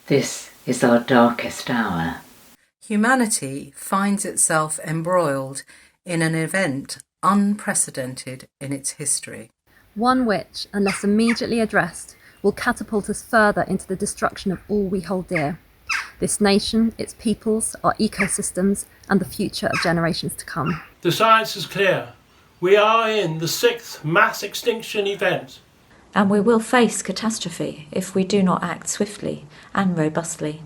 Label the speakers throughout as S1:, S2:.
S1: This is our darkest hour.
S2: Humanity finds itself embroiled in an event unprecedented in its history.
S3: One which, unless immediately addressed, will catapult us further into the destruction of all we hold dear. This nation, its peoples, our ecosystems, and the future of generations to come.
S4: The science is clear. We are in the 6th mass extinction event.
S5: And we will face catastrophe if we do not act swiftly and robustly.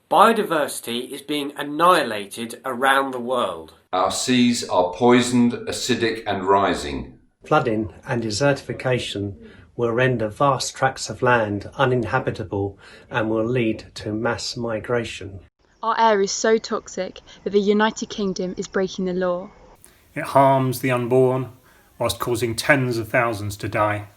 S6: Biodiversity is being annihilated around the world.
S7: Our seas are poisoned, acidic and rising.
S8: Flooding and desertification will render vast tracts of land uninhabitable and will lead to mass migration.
S9: Our air is so toxic that the United Kingdom is breaking the law.
S10: It harms the unborn, whilst causing tens of thousands to die.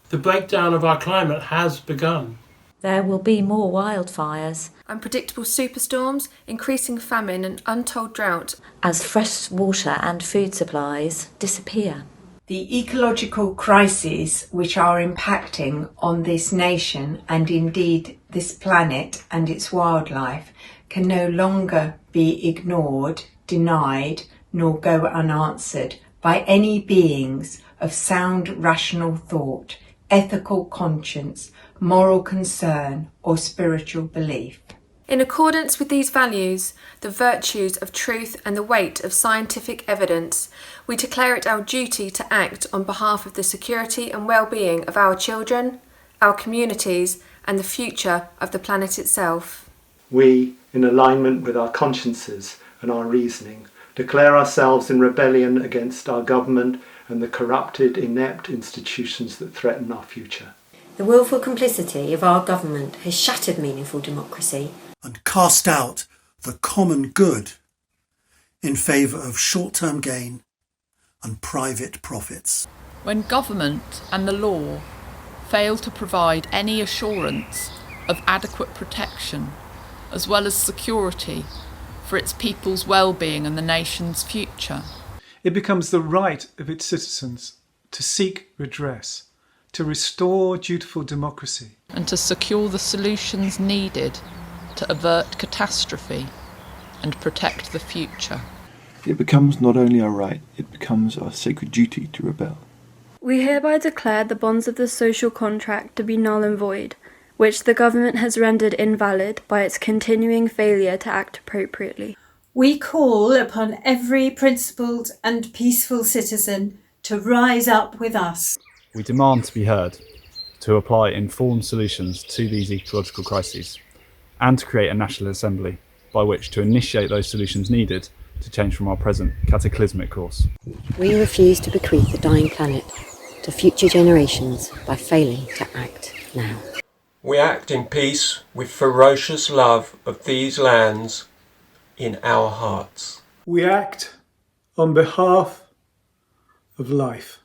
S4: The breakdown of our climate has begun.
S5: There will be more wildfires.
S11: Unpredictable superstorms, increasing famine and untold drought.
S5: As fresh water and food supplies disappear.
S12: The ecological crises which are impacting on this nation and indeed this planet and its wildlife can no longer be ignored, denied, nor go unanswered by any beings of sound rational thought, ethical conscience, moral concern or spiritual belief.
S11: In accordance with these values, the virtues of truth and the weight of scientific evidence, we declare it our duty to act on behalf of the security and well-being of our children, our communities and the future of the planet itself.
S13: We, in alignment with our consciences and our reasoning, declare ourselves in rebellion against our government and the corrupted, inept institutions that threaten our future.
S14: The willful complicity of our government has shattered meaningful democracy
S15: and cast out the common good in favour of short-term gain and private profits.
S16: When government and the law fail to provide any assurance of adequate protection as well as security for its people's well-being and the nation's future,
S17: it becomes the right of its citizens to seek redress, to restore dutiful democracy,
S16: and to secure the solutions needed to avert catastrophe and protect the future.
S18: It becomes not only our right, it becomes our sacred duty to rebel.
S19: We hereby declare the bonds of the social contract to be null and void, which the government has rendered invalid by its continuing failure to act appropriately.
S20: We call upon every principled and peaceful citizen to rise up with us.
S3: We demand to be heard, to apply informed solutions to these ecological crises, and to create a National Assembly by which to initiate those solutions needed to change from our present cataclysmic course.
S14: We refuse to bequeath the dying planet to future generations by failing to act now.
S6: We act in peace with ferocious love of these lands in our hearts.
S17: We act on behalf of life.